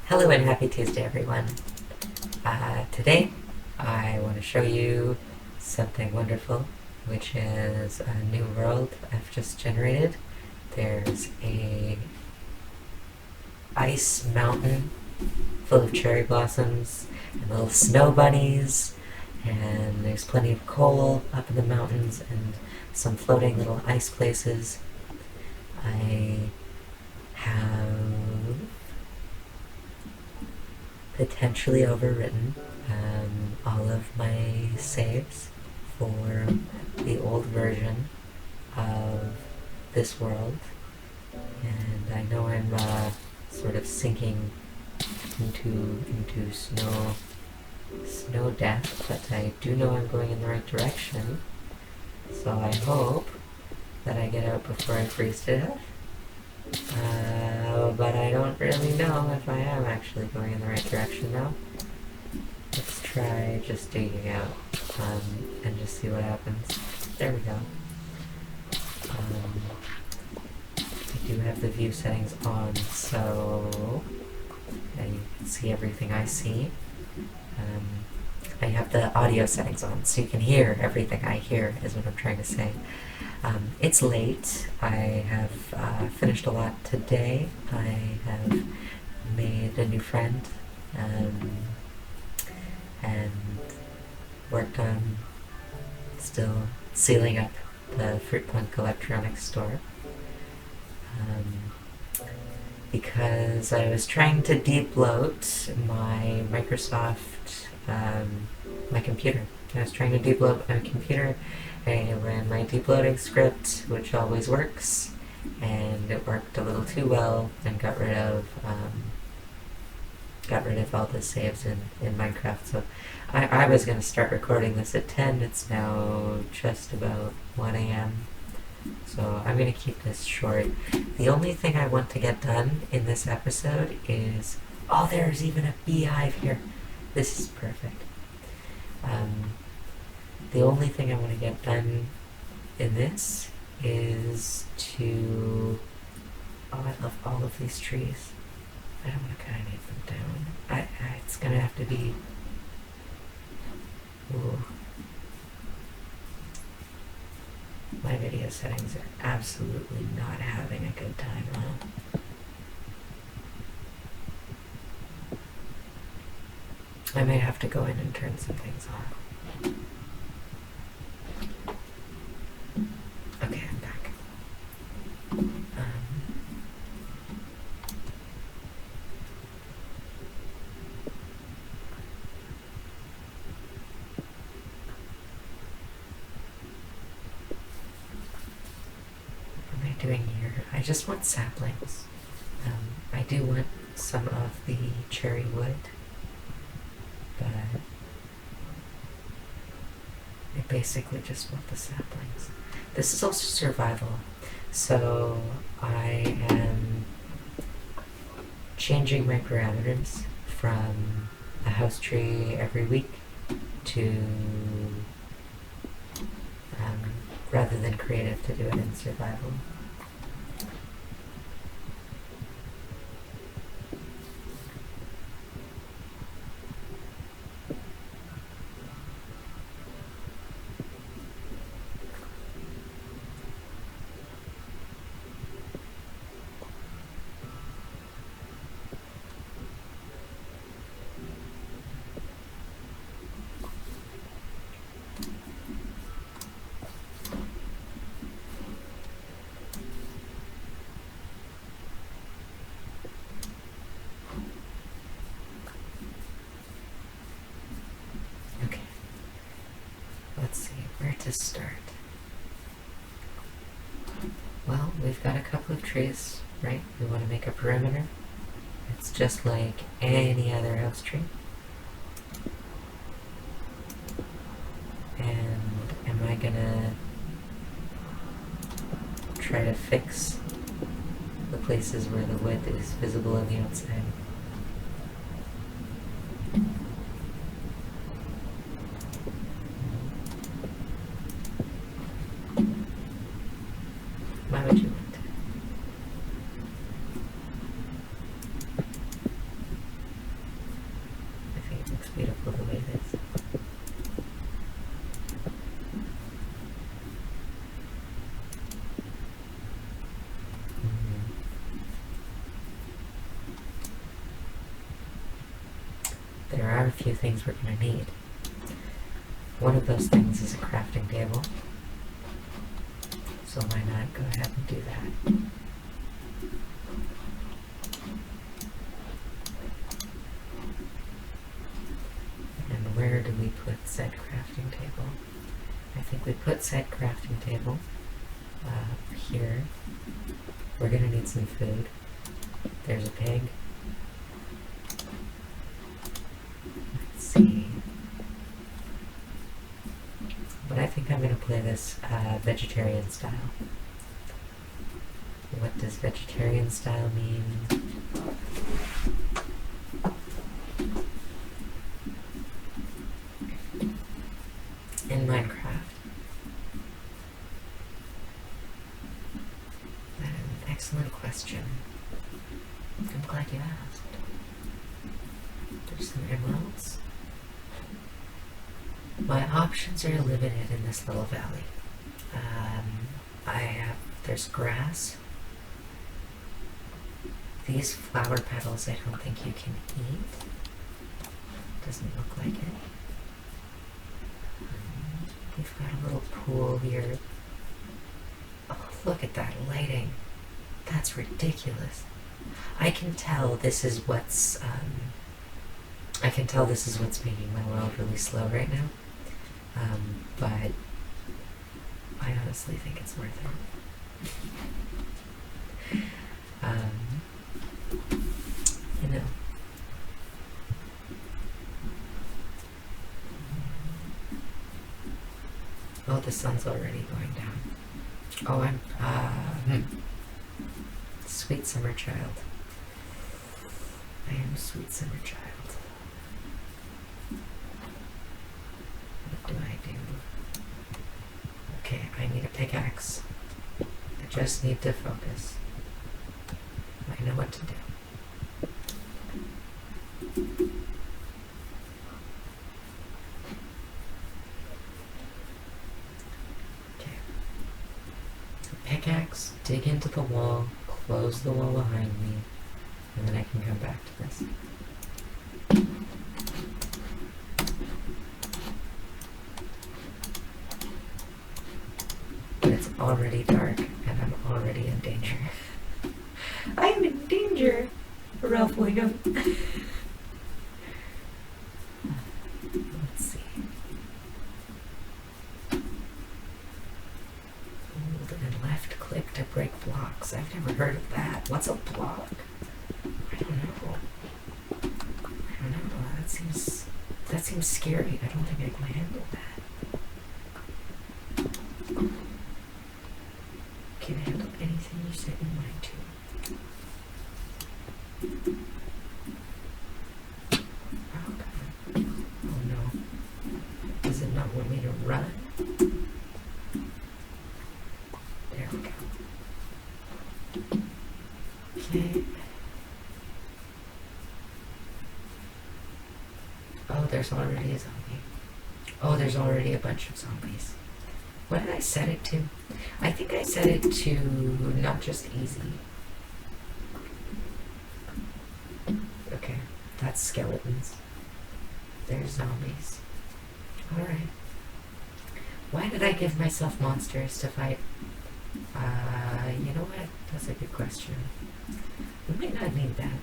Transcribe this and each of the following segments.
Hello and happy Tuesday, everyone. Today, I want to show you something wonderful, which is a new world I've just generated. There's a ice mountain full of cherry blossoms and little snow bunnies, and there's plenty of coal up in the mountains and some floating little ice places. I have potentially overwritten all of my saves for the old version of this world, and I know I'm sort of sinking into snow death, but I do know I'm going in the right direction, so I hope that I get out before I freeze to death. But I don't really know if I am actually going in the right direction now. Let's try just digging out and just see what happens. There we go. I do have the view settings on, so you can see everything I see. I have the audio settings on, so you can hear everything I hear, is what I'm trying to say. It's late. I have finished a lot today. I have made a new friend and worked on still sealing up the Fruitpunk Electronics store because I was trying to de-bloat my Microsoft, my computer. I was trying to de-bloat my computer. I ran my de-bloating script, which always works, and it worked a little too well and got rid of all the saves in Minecraft. So I was going to start recording this at 10. It's now just about 1 a.m. So I'm going to keep this short. The only thing I want to get done in this episode is... Oh, there's even a beehive here. This is perfect. The only thing I want to get done in this is to... Oh, I love all of these trees. I don't want to kind of need them down. It's going to have to be... Ooh. My video settings are absolutely not having a good time now. I might have to go in and turn some things off. Okay, I'm back. What am I doing here? I just want saplings. I do want some of the cherry wood, but I basically just want the saplings. This is also survival, so I am changing my parameters from a house tree every week to rather than creative, to do it in survival. Let's see, where to start? Well, we've got a couple of trees, right? We want to make a perimeter. It's just like any other house tree. And am I gonna try to fix the places where the wood is visible on the outside? Why would you want to? a few things we're going to need. One of those things is a crafting table, so why not go ahead and do that. And where do we put said crafting table? I think we put said crafting table here. We're going to need some food. There's a pig. Let's see. But I think I'm going to play this vegetarian style. What does vegetarian style mean? In Minecraft. That is an excellent question. I'm glad you asked. There's some emeralds. My options are limited in this little valley. There's grass. These flower petals I don't think you can eat. Doesn't look like it. We've got a little pool here. Oh, look at that lighting. That's ridiculous. I can tell this is what's making my world really slow right now. But I honestly think it's worth it. You know. Oh, the sun's already going down. Oh, I'm, sweet summer child. I am a sweet summer child. What do I do? Okay, I need a pickaxe. I just need to focus. I know what to do. Okay. Pickaxe, dig into the wall, close the wall behind me, and then I can come back to this. But it's already dark, and I'm already in danger. I'm in danger, Ralph Wiggum. Let's see. Hold and left click to break blocks. I've never heard of that. What's a block? I don't know. That seems scary. I don't think I can handle that. Can handle anything you set your mind to. Oh god. Oh no. Does it not want me to run? There we go. Okay. Oh, there's already a zombie. Oh, there's already a bunch of zombies. What did I set it to? I think I set it to not just easy. Okay, that's skeletons. There's zombies. Alright. Why did I give myself monsters to fight? You know what? That's a good question. We might not need that.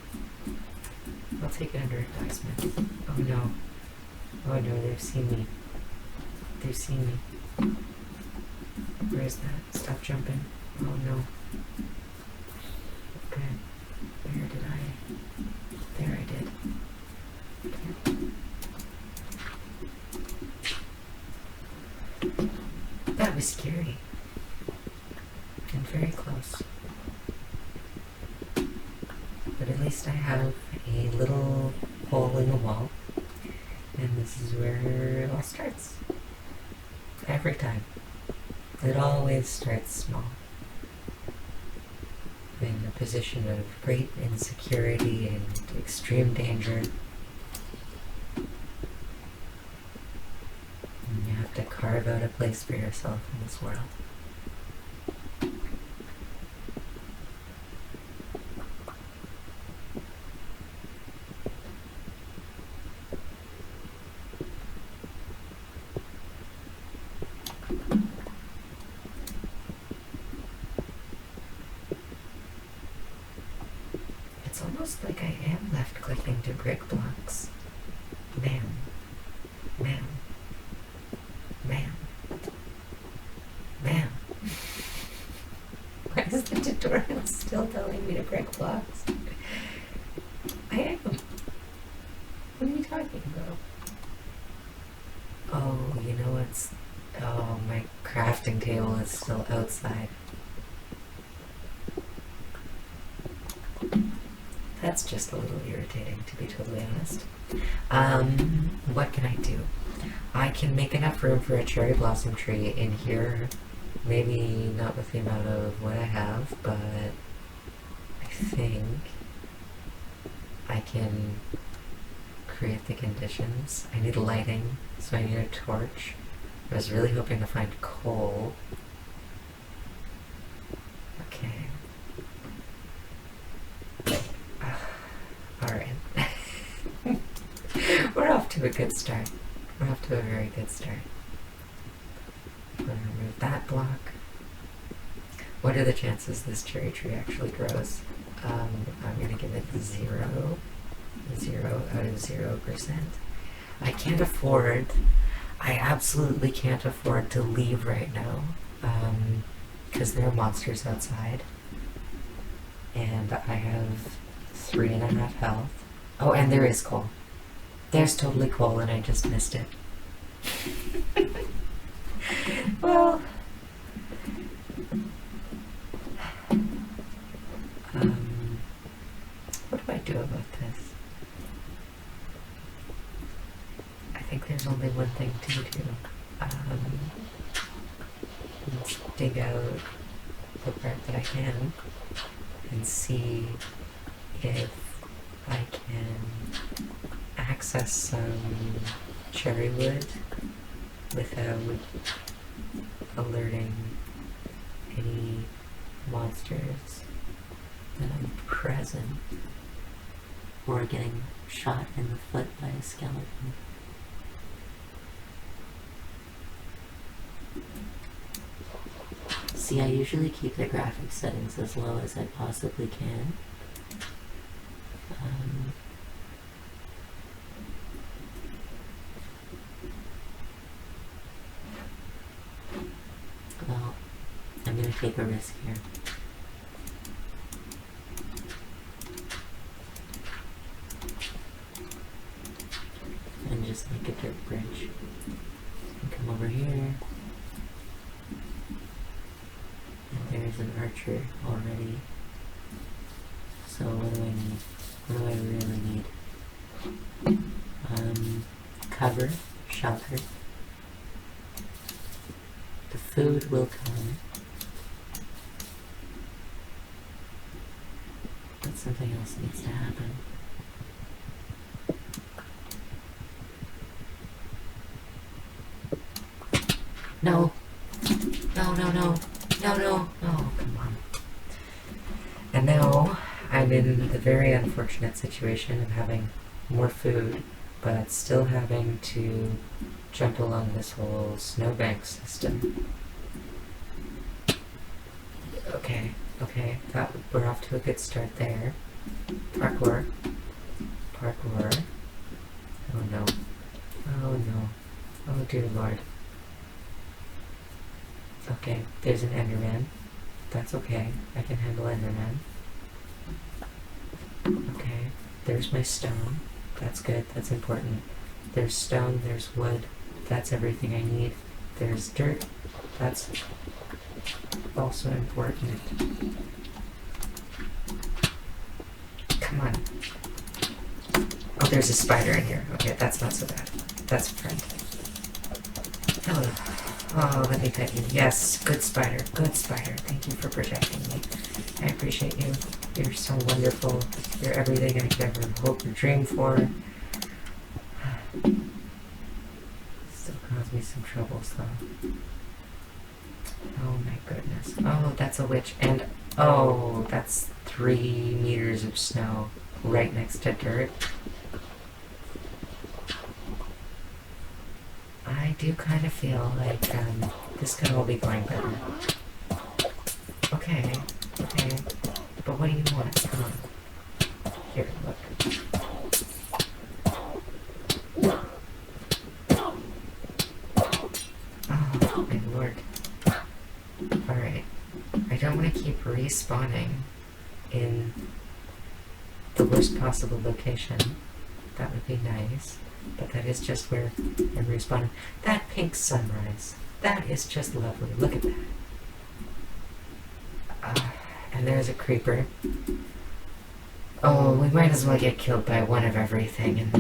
I'll take it under advisement. Oh no. Oh no, they've seen me. They've seen me. Where is that? Stop jumping. Oh no. Okay. Where did I? There I did. Okay. That was scary. And very close. But at least I have a little hole in the wall. And this is where it all starts. Every time. It always starts small. In a position of great insecurity and extreme danger. And you have to carve out a place for yourself in this world. almost like I am left clicking to brick blocks. Ma'am. Ma'am. Ma'am. Ma'am. Why is the tutorial still telling me to brick blocks? I am. What are you talking about? Oh, you know what's... Oh, my crafting table is still outside. That's just a little irritating, to be totally honest. What can I do? I can make enough room for a cherry blossom tree in here. Maybe not with the amount of wood I have, but I think I can create the conditions. I need lighting, so I need a torch. I was really hoping to find coal. Okay. Alright. We're off to a good start. We're off to a very good start. I'm going to remove that block. What are the chances this cherry tree actually grows? I'm going to give it 0. 0 out of 0%. I can't afford... I absolutely can't afford to leave right now. Because there are monsters outside. And I have 3.5 health. Oh, and there is coal. There's totally coal and I just missed it. Well... what do I do about this? I think there's only one thing to do. Let's dig out the part that I can and see if I can access some cherry wood without alerting any monsters that I'm present or getting shot in the foot by a skeleton. See, I usually keep the graphics settings as low as I possibly can. Well, I'm gonna take a risk here. And just make a dirt bridge. And come over here. There's an archer already. So what do I need? What do I really need? Cover, shelter. The food will come. But something else needs to happen. No! No, no, no! No, no! Oh, come on. And now, I'm in the very unfortunate situation of having more food, but still having to jump along this whole snowbank system. Okay, okay, we're off to a good start there. Parkour. Parkour. Oh no. Oh no. Oh dear lord. Okay, there's an Enderman. That's okay. I can handle Enderman. Okay, there's my stone. That's good. That's important. There's stone. There's wood. That's everything I need. There's dirt. That's also important. Come on. Oh, there's a spider in here. Okay, that's not so bad. That's a friend. Hello. Oh, let me pet you. Yes, good spider. Good spider. Thank you for protecting me. I appreciate you. You're so wonderful. You're everything I could ever hope or dream for. Still caused me some troubles, though. Oh my goodness. Oh, that's a witch. And, oh, that's 3 meters of snow right next to dirt. I do kind of feel like this could all be going better. Okay, okay. But what do you want? Come on. respawning in the worst possible location, that would be nice. But that is just where I'm respawning. That pink sunrise, that is just lovely. Look at that. And there's a creeper. Oh, we might as well get killed by one of everything in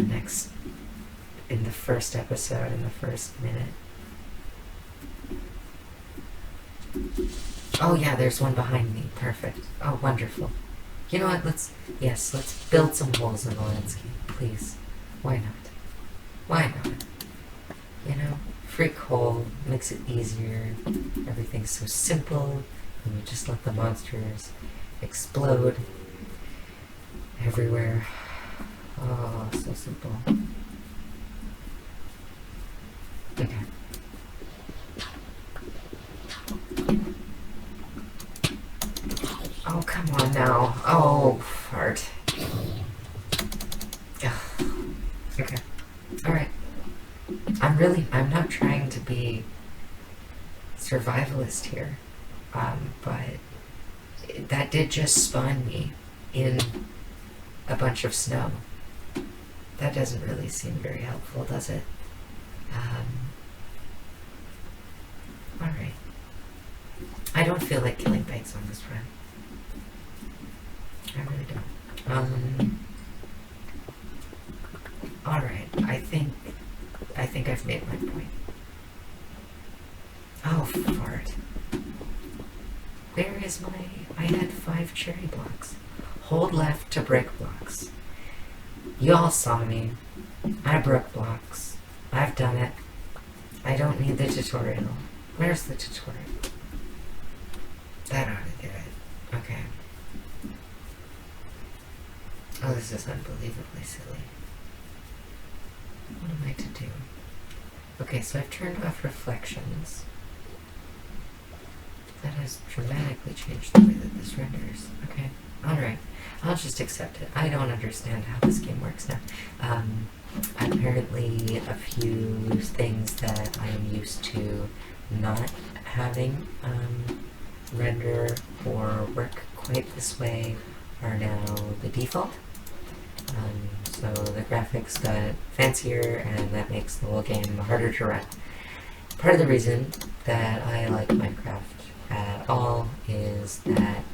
the first episode, in the first minute. Oh yeah, there's one behind me. Perfect. Oh, wonderful. You know what, let's build some holes in the landscape, please. Why not? Why not? You know, free coal makes it easier. Everything's so simple, and you just let the monsters explode everywhere. Oh, so simple. Okay. Oh, come on now. Oh, fart. Ugh. Okay. Alright. I'm not trying to be survivalist here. But that did just spawn me in a bunch of snow. That doesn't really seem very helpful, does it? Alright. I don't feel like killing pigs on this run. I really don't. Alright, I think I've made my point. Oh, fart. Where is I had 5 cherry blocks. Hold left to break blocks. Y'all saw me. I broke blocks. I've done it. I don't need the tutorial. Where's the tutorial? That ought to do it. Okay. Oh, this is unbelievably silly. What am I to do? Okay, so I've turned off reflections. That has dramatically changed the way that this renders. Okay, alright. I'll just accept it. I don't understand how this game works now. Apparently a few things that I am used to not having render or work quite this way are now the default. So the graphics got fancier, and that makes the whole game harder to run. Part of the reason that I like Minecraft at all is that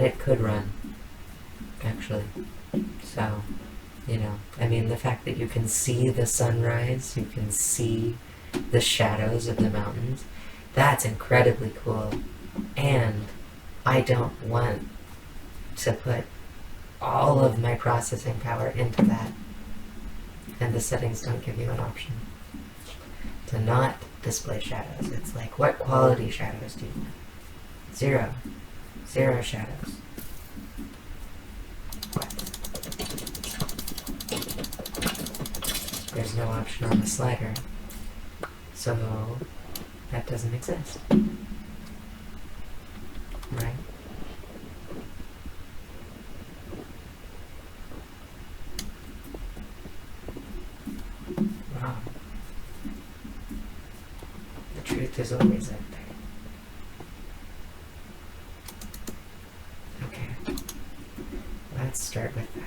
it could run, actually. So, you know, I mean, the fact that you can see the sunrise, you can see the shadows of the mountains, that's incredibly cool. And I don't want to put all of my processing power into that. And the settings don't give you an option to not display shadows. It's like, what quality shadows do you want? 0. 0 shadows. What? There's no option on the slider. So that doesn't exist. Right? Wow. The truth is always out there. Okay. Let's start with that.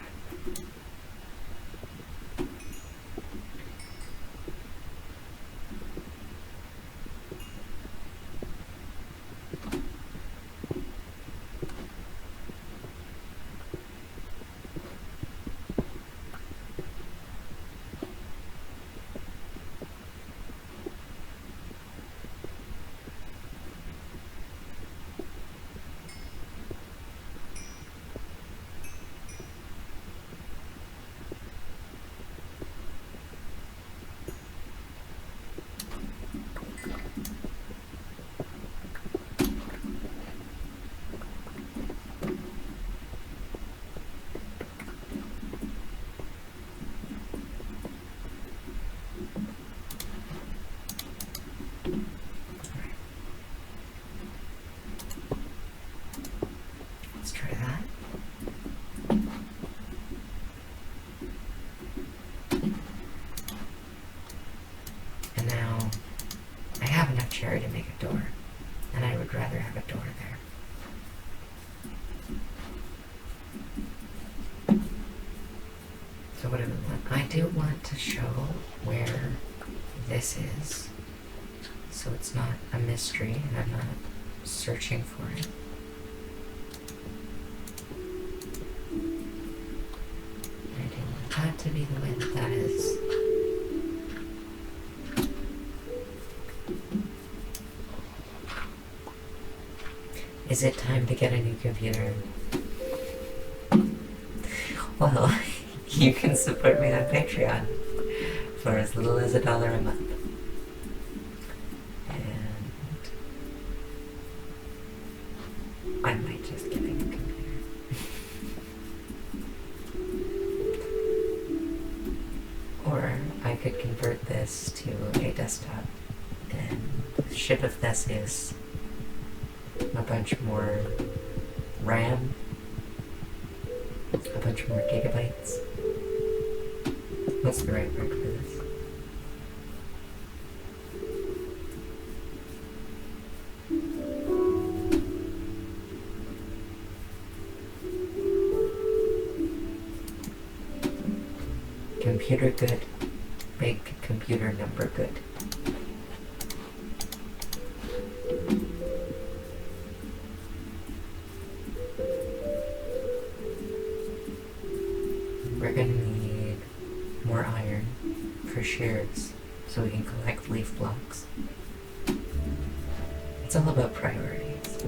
do want to show where this is, so it's not a mystery and I'm not searching for it. I do want that to be the way that that is. Is it time to get a new computer? Well, you can support me on Patreon for as little as $1 a month. And I might just get a new computer. Or I could convert this to a desktop and ship of Theseus a bunch more RAM, a bunch more gigabytes. What's the right word for this? Computer good. Big computer number good. We're gonna need more iron for shears so we can collect leaf blocks. It's all about priorities.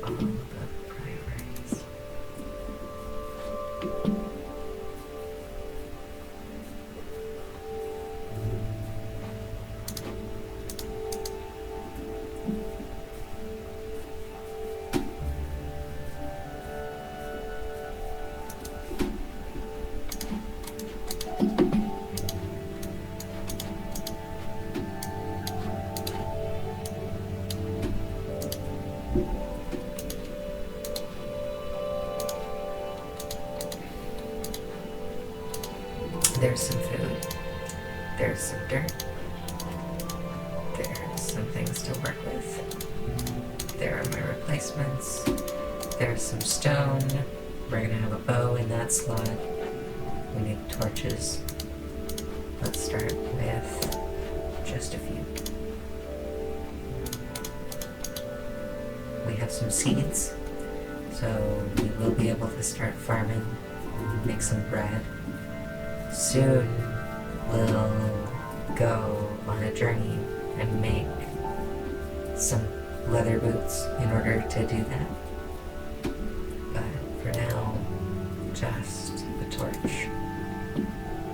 All about priorities. There's some food. There's some dirt. There's some things to work with. There are my replacements. There's some stone. We're gonna have a bow in that slot. We need torches. Let's start with just a few. We have some seeds, so we will be able to start farming, make some bread. Soon we'll go on a journey and make some leather boots in order to do that. But for now, just the torch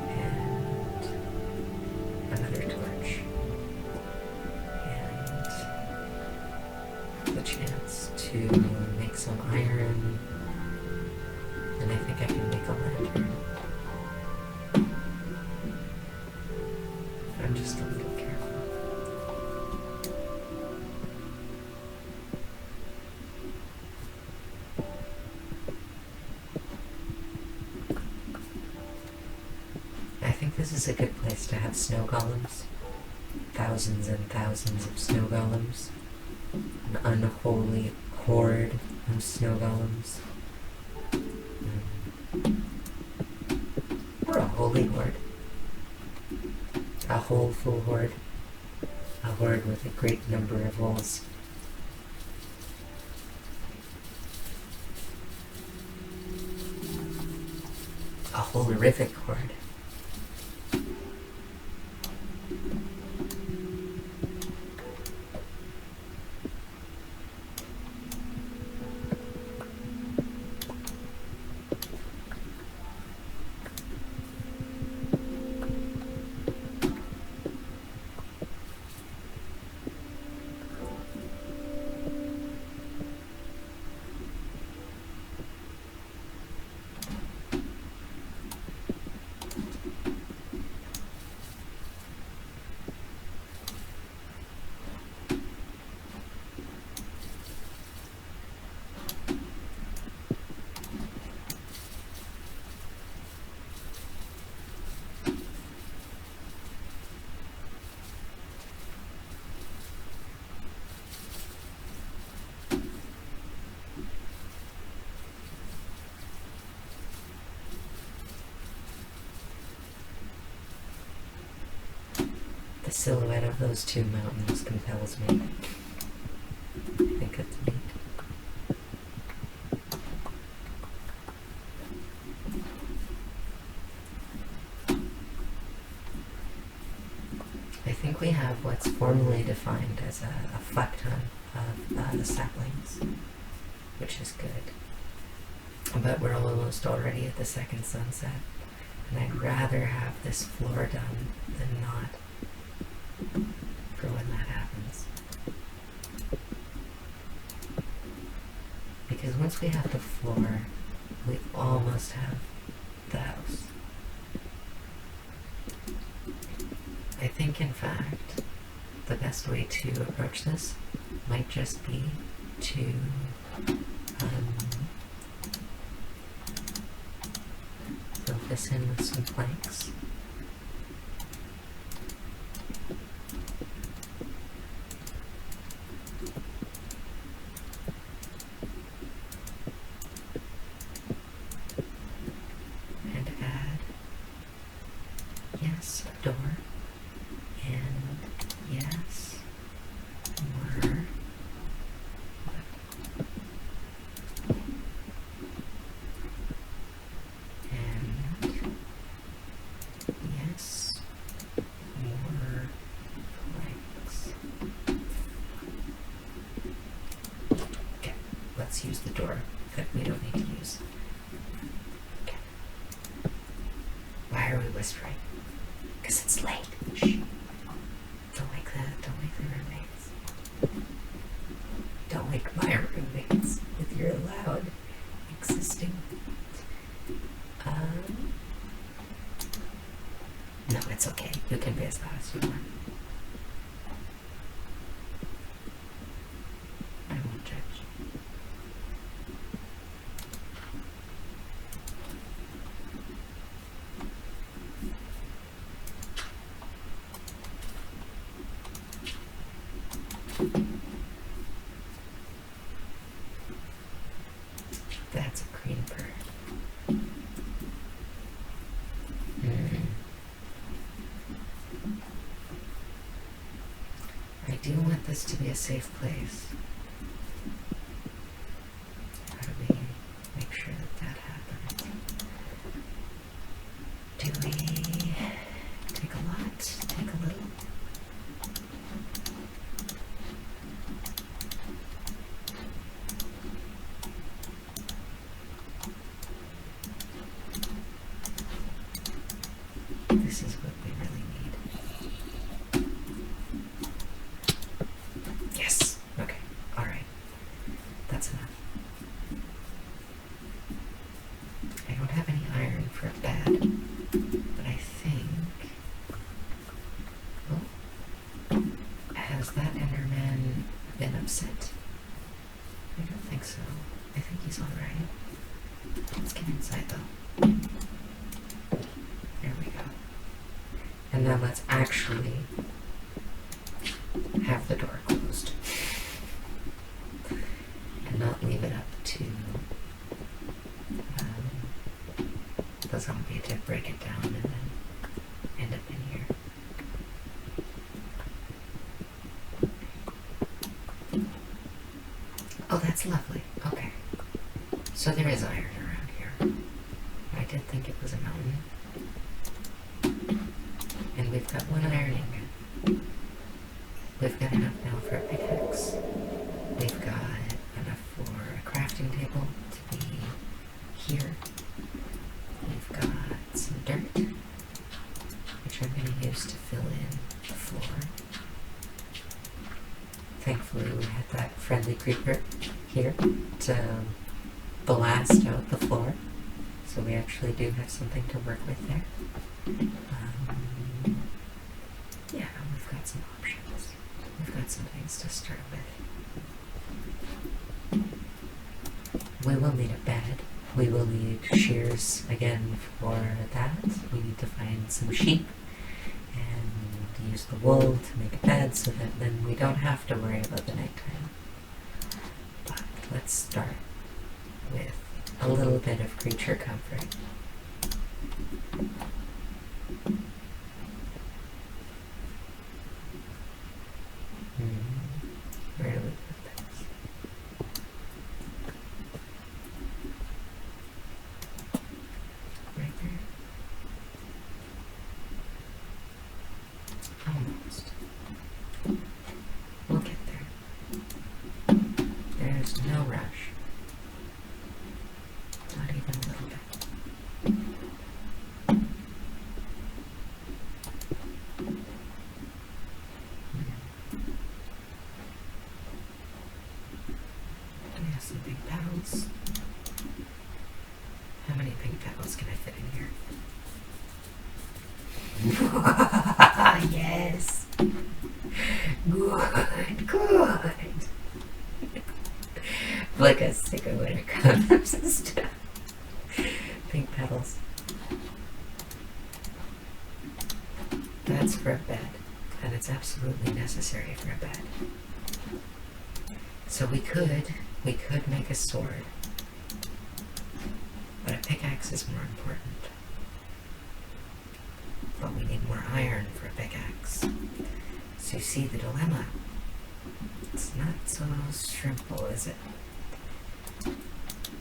and another torch and the chance to make some iron, and I think I can make a lantern. I'm just a little careful. I think this is a good place to have snow golems. Thousands and thousands of snow golems. An unholy horde of snow golems. Or a holy horde. A whole full horde. A horde with a great number of holes. A horrific horde. silhouette of those two mountains compels me. I think it's neat. I think we have what's formally defined as a fuck ton of the saplings, which is good. But we're almost already at the second sunset, and I'd rather have this floor done than not for when that happens. Because once we have the floor, we almost have the house. I think, in fact, the best way to approach this might just be to fill this in with some planks. And add, yes, a door. And yes, more. And yes, more planks. Okay, let's use the door that we don't need to use. Okay. Why are we whispering? Because it's late. Shh. Don't wake the roommates. Don't wake my roommates with your loud existing. No, it's okay. You can be as loud as you want. I won't judge. That's a creeper. I do want this to be a safe place. How do we make sure that happens? Do we take a lot? Take a little? This is what we really need. Yes! Okay. Alright. That's enough. I don't have any iron for a bed, but I think... Oh. Has that Enderman been upset? I don't think so. I think he's alright. Let's get inside though. There we go. And now let's actually have the door closed. And not leave it up to the zombie to break it down and then end up in here. Oh, that's lovely. Okay. So there is iron around here. I did think it was a mountain. And we've got one iron ingot. We've got enough now for a pickaxe. We've got enough for a crafting table to be here. We've got some dirt, which I'm going to use to fill in the floor. Thankfully, we had that friendly creeper here to blast out the floor. So we actually do have something to work with there. Yeah, we've got some options. We've got some things to start with. We will need a bed. We will need shears again for that. We need to find some sheep and use the wool to make a bed so that then we don't have to worry about the nighttime. But let's start with a little bit of creature comfort. There's no rush. Not even a little bit. Do we have some big petals? How many pink petals can I fit in here? Yes! Good, good! Like a sicko when it comes and stuff. Pink petals. That's for a bed, and it's absolutely necessary for a bed. So we could make a sword, but a pickaxe is more important. But we need more iron for a pickaxe. So you see the dilemma. It's not so simple, is it?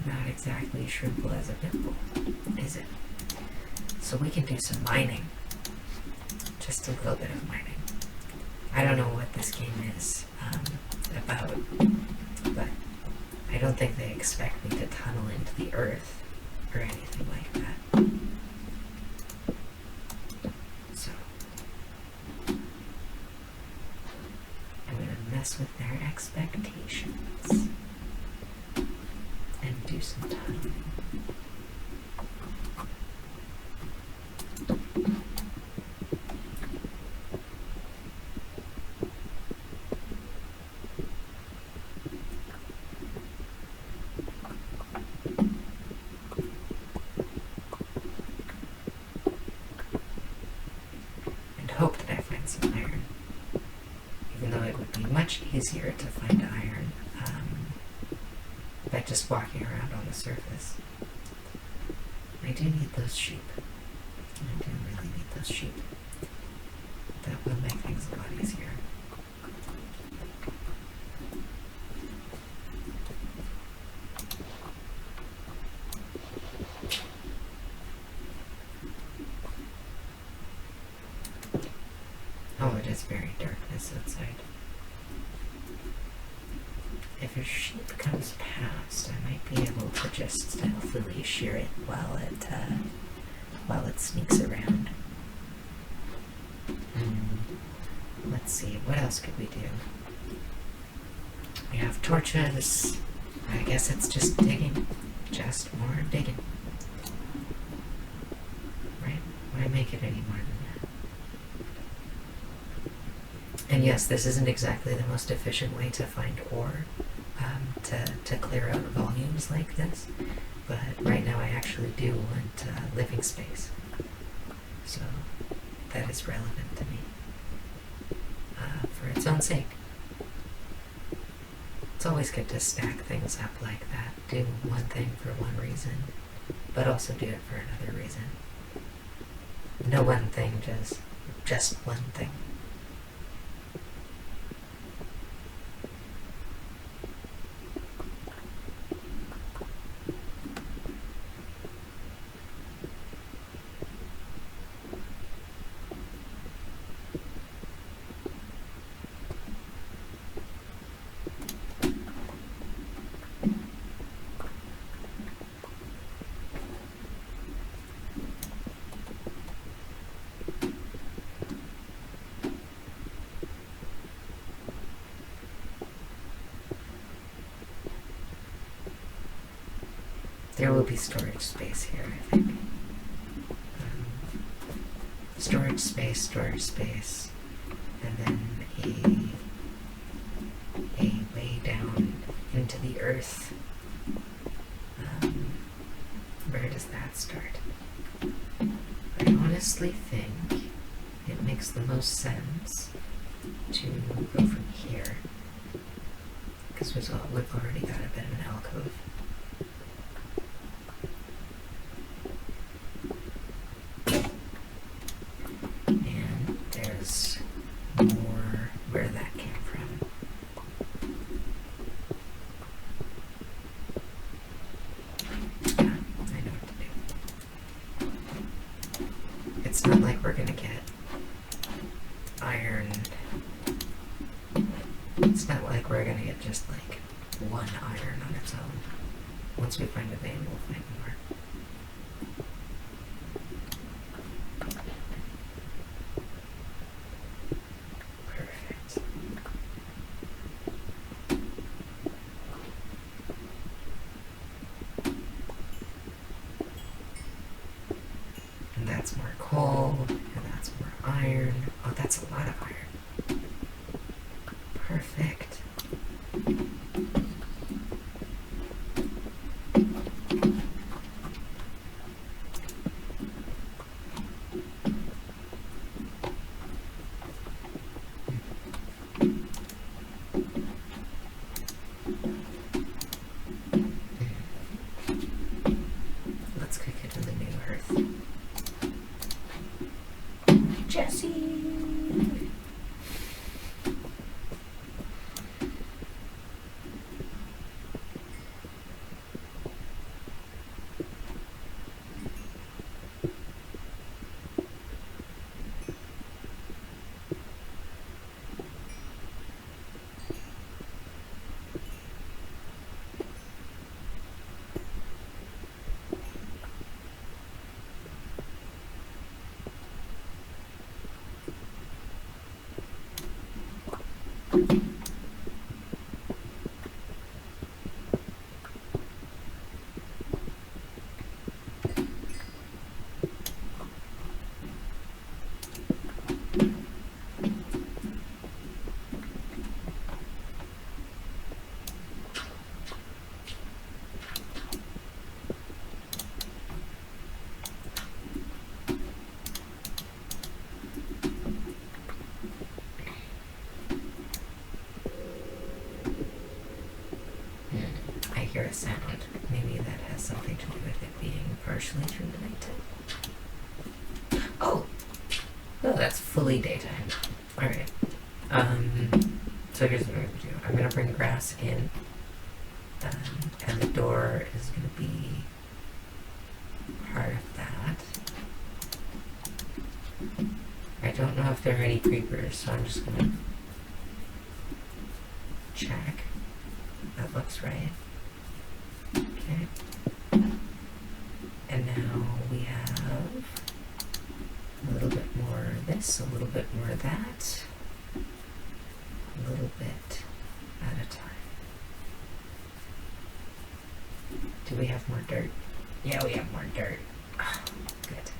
Not exactly shrimpable as a pimple, is it? So we can do some mining. Just a little bit of mining. I don't know what this game is about, but I don't think they expect me to tunnel into the earth or anything like that. So I'm gonna mess with their expectations and do some tunneling. Hope that I find some iron, even though it would be much easier to find iron by just walking around on the surface. I do need those sheep. I do really need those sheep. That will make things a lot easier. Oh, it is very darkness outside. If a sheep comes past, I might be able to just stealthily shear it while it sneaks around. Let's see, what else could we do? We have torches. I guess it's just digging. Just more digging. Right? Why make it any more than that? And yes, this isn't exactly the most efficient way to find ore, to clear out volumes like this, but right now I actually do want living space, so that is relevant to me, for its own sake. It's always good to stack things up like that, do one thing for one reason, but also do it for another reason. No one thing, just one thing. There will be storage space here, I think. Storage space, and then a way down into the earth. Where does that start? I honestly think it makes the most sense to go from here, because we've already got a bit of an alcove. And there's more where that came from. Yeah, I know what to do. It's not like we're gonna get iron. It's not like we're gonna get just like one iron on its own. Once we find a vein, we'll find more. Perfect. And that's more coal, and that's more iron. Oh, that's a lot of iron. Perfect. Let's cook it in the new hearth. Jesse! I hear a sound. Maybe that has something to do with it being partially through the nighttime. Oh! No, that's fully daytime. Alright. So here's what I'm gonna do. I'm gonna bring grass in. And the door is gonna be part of that. I don't know if there are any creepers, so I'm just gonna check. That looks right. Okay. And now we have a little bit more of this, a little bit more of that, a little bit at a time. Do we have more dirt? Yeah, we have more dirt. Oh, good.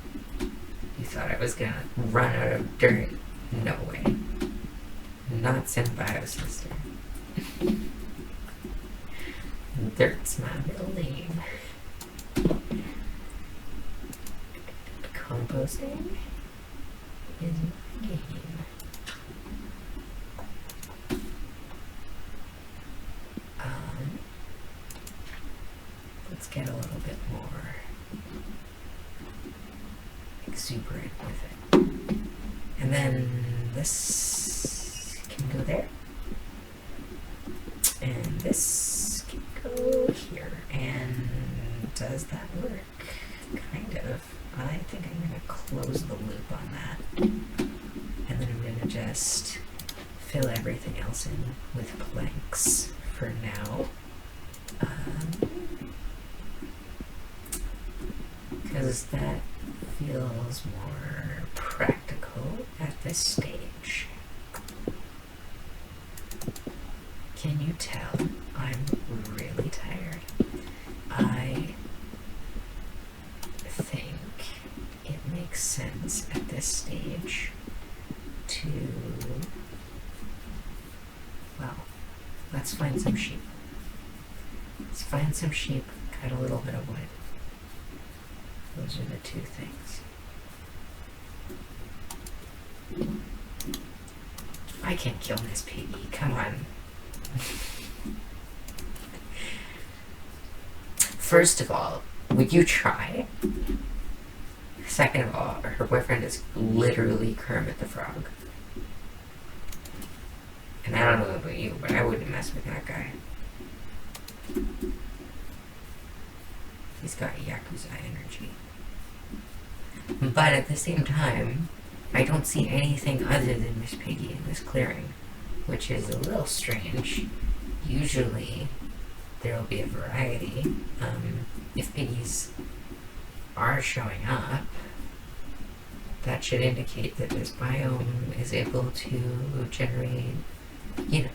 You thought I was gonna run out of dirt? No way. Not Symbiosis. Dirt's my middle name. Composting is my game. Let's get a little bit more exuberant with it. And then this can go there. And this can go here. And does that work? Kind of. I think I'm going to close the loop on that. And then I'm going to just fill everything else in with planks for now. Because that feels more practical at this stage. Can you tell I'm really tired? I think it makes sense at this stage to, well, let's find some sheep. Let's find some sheep, cut a little bit of wood. Those are the two things. I can't kill Miss Piggy, come on. First of all, would you try? Second of all, her boyfriend is literally Kermit the Frog. And I don't know about you, but I wouldn't mess with that guy. He's got Yakuza energy. But at the same time, I don't see anything other than Miss Piggy in this clearing, which is a little strange. Usually, there'll be a variety. If piggies are showing up, that should indicate that this biome is able to generate, you know,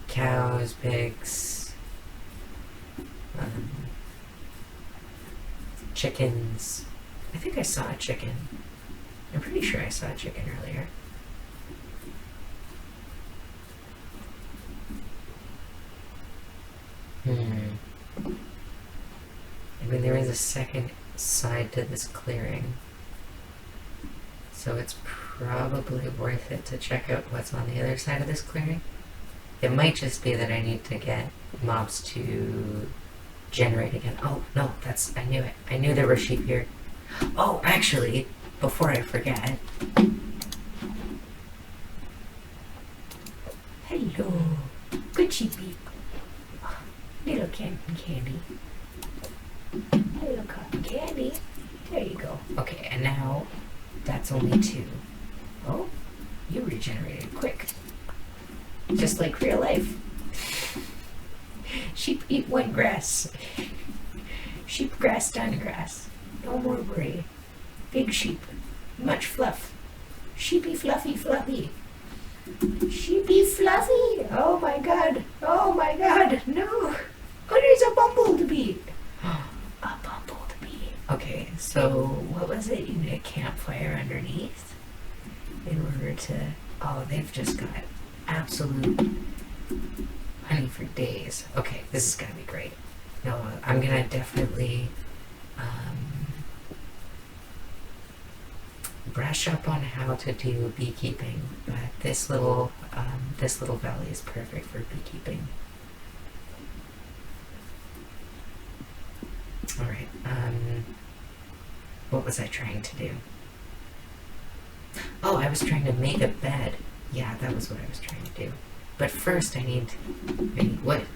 cows, pigs, chickens. I think I saw a chicken. I'm pretty sure I saw a chicken earlier. I mean, there is a second side to this clearing, so it's probably worth it to check out what's on the other side of this clearing. It might just be that I need to get mobs to generate again. Oh, no, I knew it. I knew there were sheep here. Oh, actually, before I forget. Hello, good sheepy. Little candy. Hello, cotton candy. There you go. Okay, and now that's only 2. Oh, you regenerated quick. Just like real life. Sheep eat one grass. Sheep grass done grass. No more worry. Big sheep. Much fluff. Sheepy fluffy fluffy. Sheepy fluffy. Oh my god. Oh my god. No. Oh, there's a bumblebee. A bumblebee. Okay, so what was it? You need a campfire underneath in order to... Oh, they've just got absolute honey for days. Okay, this is gonna be great. No, I'm gonna definitely brush up on how to do beekeeping, but this little valley is perfect for beekeeping. All right. What was I trying to do? Oh, I was trying to make a bed. Yeah, that was what I was trying to do. But first I need wood,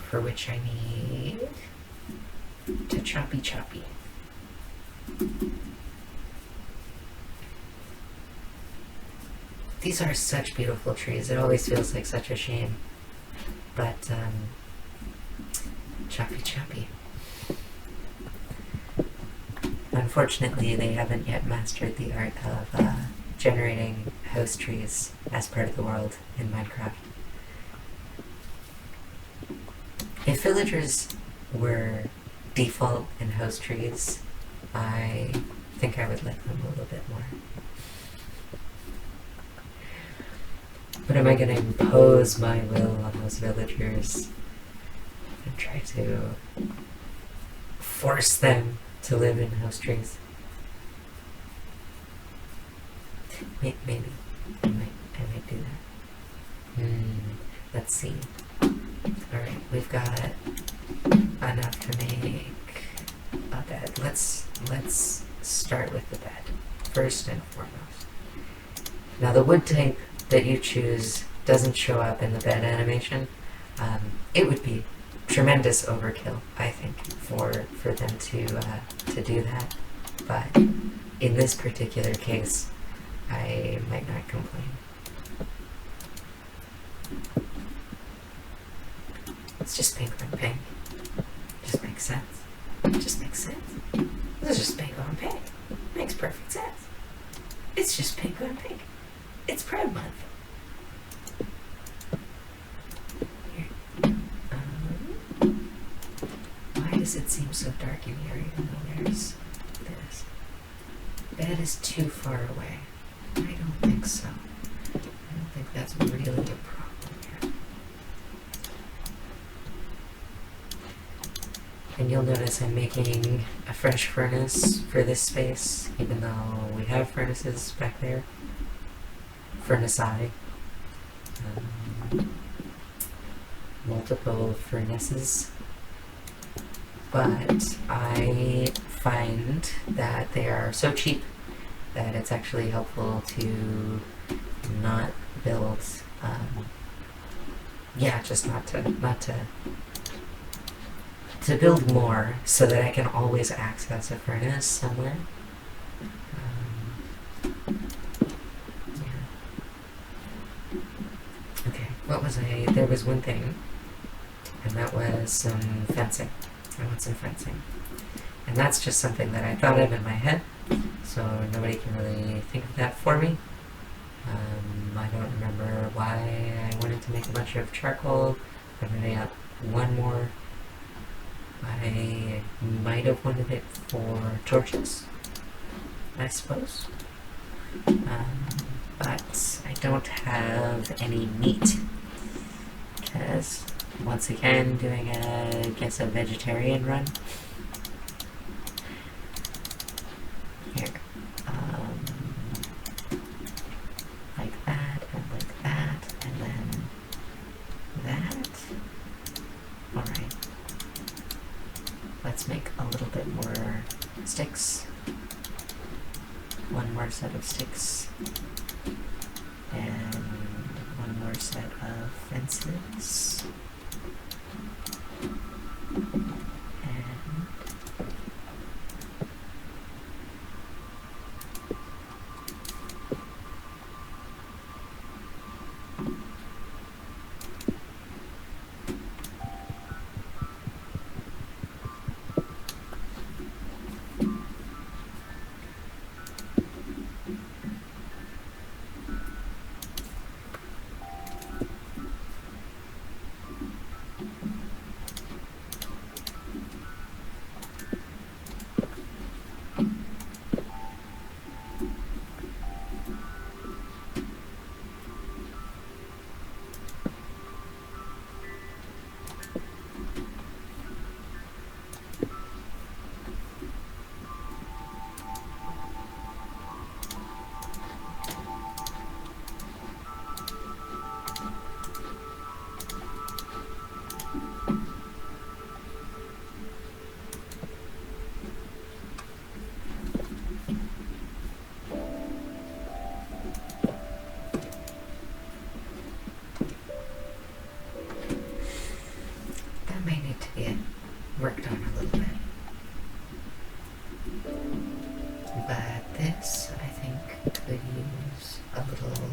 for which I need to choppy. These are such beautiful trees. It always feels like such a shame. But, choppy. Unfortunately, they haven't yet mastered the art of generating house trees as part of the world in Minecraft. If villagers were default in house trees, I think I would like them a little bit more. But am I going to impose my will on those villagers and try to force them to live in house trees? Maybe. I might do that. Let's see. Alright, we've got enough to make a bed. Let's start with the bed, first and foremost. Now the wood type that you choose doesn't show up in the bed animation. It would be tremendous overkill, I think, for them to do that. But in this particular case, I might not complain. It's just pink on pink. Just makes sense. Just makes sense. This is just pink on pink. Makes perfect sense. It's just pink on pink. It's Pride Month. Here. Why does it seem so dark in here even though there's this? Bed is too far away. I don't think so. I don't think that's really a problem here. And you'll notice I'm making a fresh furnace for this space, even though we have furnaces back there. Furnace eye. Multiple furnaces. But I find that they are so cheap that it's actually helpful to not build, just not to build more so that I can always access a furnace somewhere. Okay, what was there was one thing. and that was some fencing. I want some fencing. And that's just something that I thought of in my head, so nobody can really think of that for me. I don't remember why I wanted to make a bunch of charcoal. I'm gonna got one more. I might have wanted it for torches, I suppose. But I don't have any meat. Because, once again, doing I guess a vegetarian run. Here. Like that, and like that, and then that. Alright. Let's make a little bit more sticks. One more set of sticks. And one more set of fences. And that may need to get worked on a little bit. But this, I think, could use a little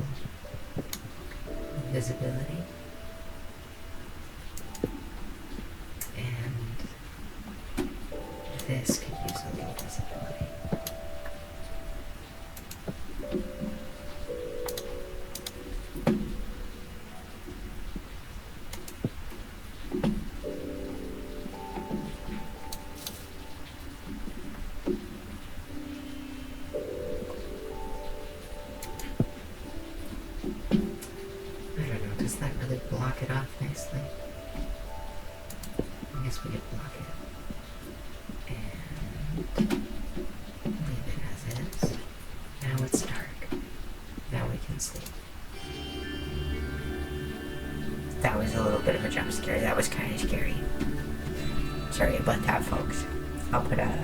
visibility. And this could use a little visibility. I don't know, does that really block it off nicely? I guess we could block it. And leave it as is. Now it's dark. Now we can sleep. That was a little bit of a jump scare. That was kind of scary. Sorry about that, folks. I'll put a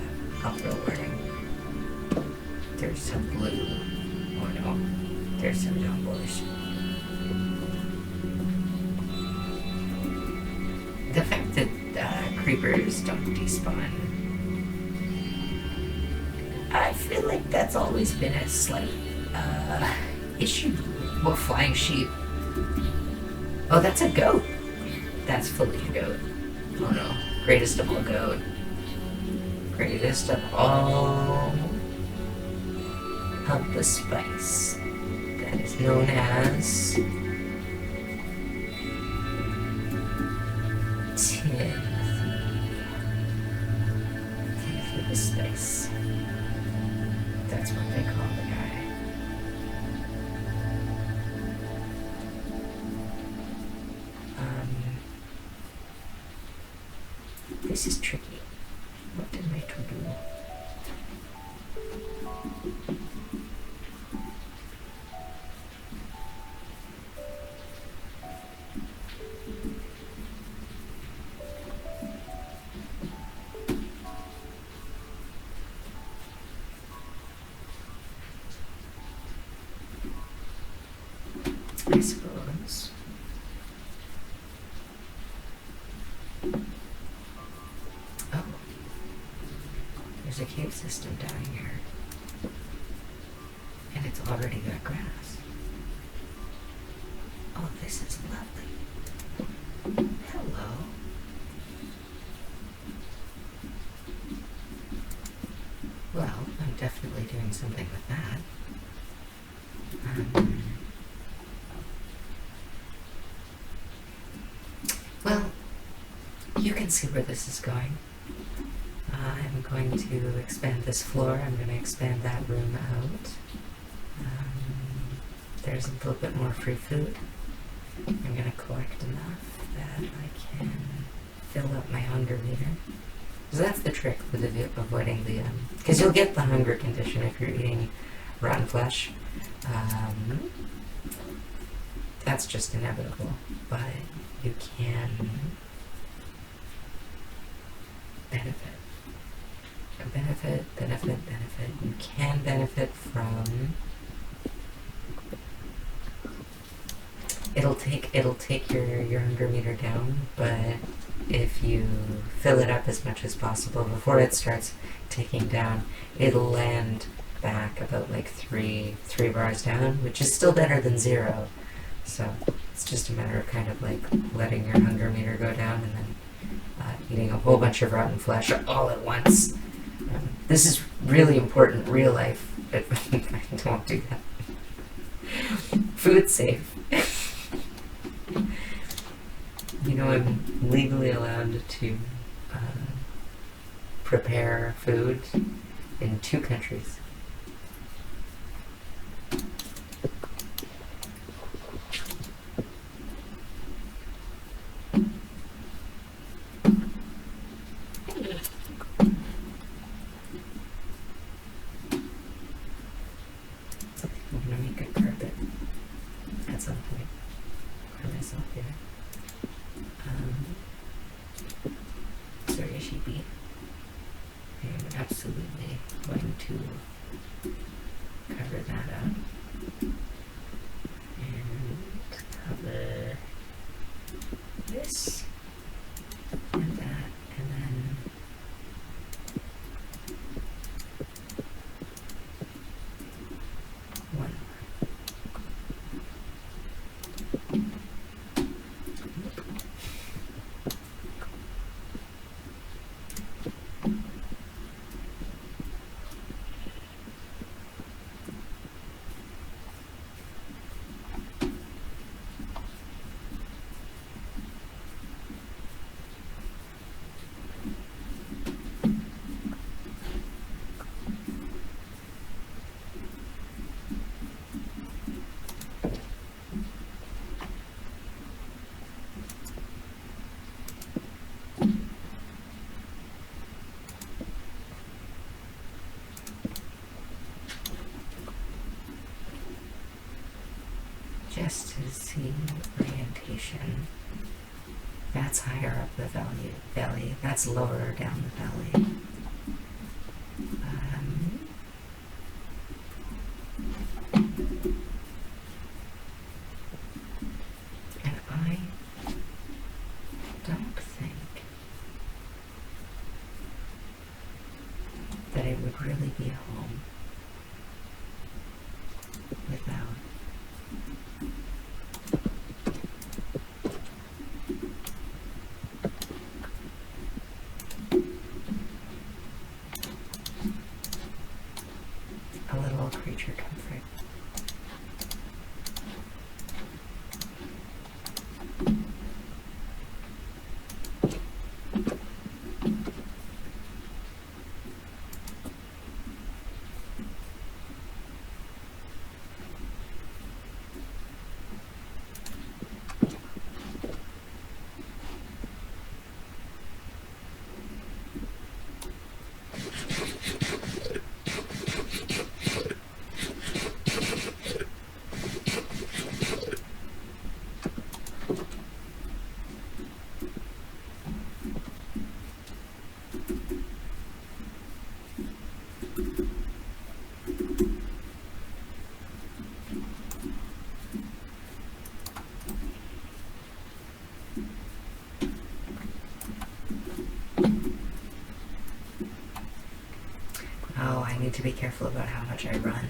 warning. There's some blue. Oh no. There's some zombies. The fact that creepers don't despawn, I feel like that's always been a slight issue. Well, flying sheep. Oh, that's a goat. That's fully a goat. Oh no. Greatest of all goat. Greatest of all of the spice that is known as Timothy the Spice. That's what they call the guy. This is tricky. What am I to do? I suppose. Oh. There's a cave system down here. And it's already got grass. Oh, this is lovely. Hello. doing something with that. Well, you can see where this is going. I'm going to expand this floor. I'm going to expand that room out. There's a little bit more free food. I'm going to collect enough that I can fill up my hunger meter. So that's the trick with avoiding the... because you'll get the hunger condition if you're eating rotten flesh. That's just inevitable. But you can benefit. Benefit. You can benefit from... It'll take your hunger meter down, but if you fill it up as much as possible before it starts ticking down, it'll land back about like three bars down, which is still better than 0. So it's just a matter of kind of like letting your hunger meter go down and then eating a whole bunch of rotten flesh all at once. This is really important in real life, but don't do that. Food safe. You know, I'm legally allowed to prepare food in 2 countries. I'm gonna make a carpet at some point for myself here. Sorry, sheepy. I'm absolutely going to cover that up and cover this and that, and then one more. Just to see orientation. That's higher up the valley. That's lower down the valley. And I don't think that it would really be home without a little creature comfort. Oh, I need to be careful about how much I run.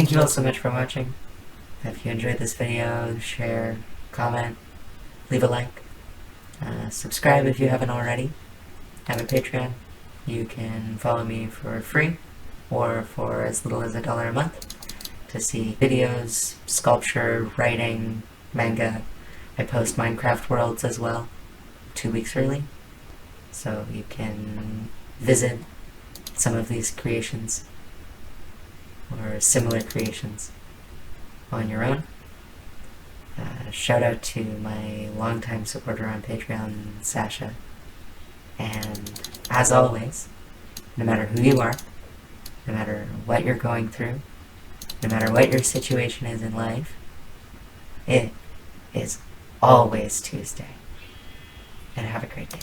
thank you all so much for watching. If you enjoyed this video, share, comment, leave a like, subscribe if you haven't already. I have a Patreon. You can follow me for free or for as little as $1 a month to see videos, sculpture, writing, manga. I post Minecraft Worlds as well, 2 weeks early, so you can visit some of these creations or similar creations on your own. Shout out to my longtime supporter on Patreon, Sasha. And as always, no matter who you are, no matter what you're going through, no matter what your situation is in life, it is always Tuesday. And have a great day.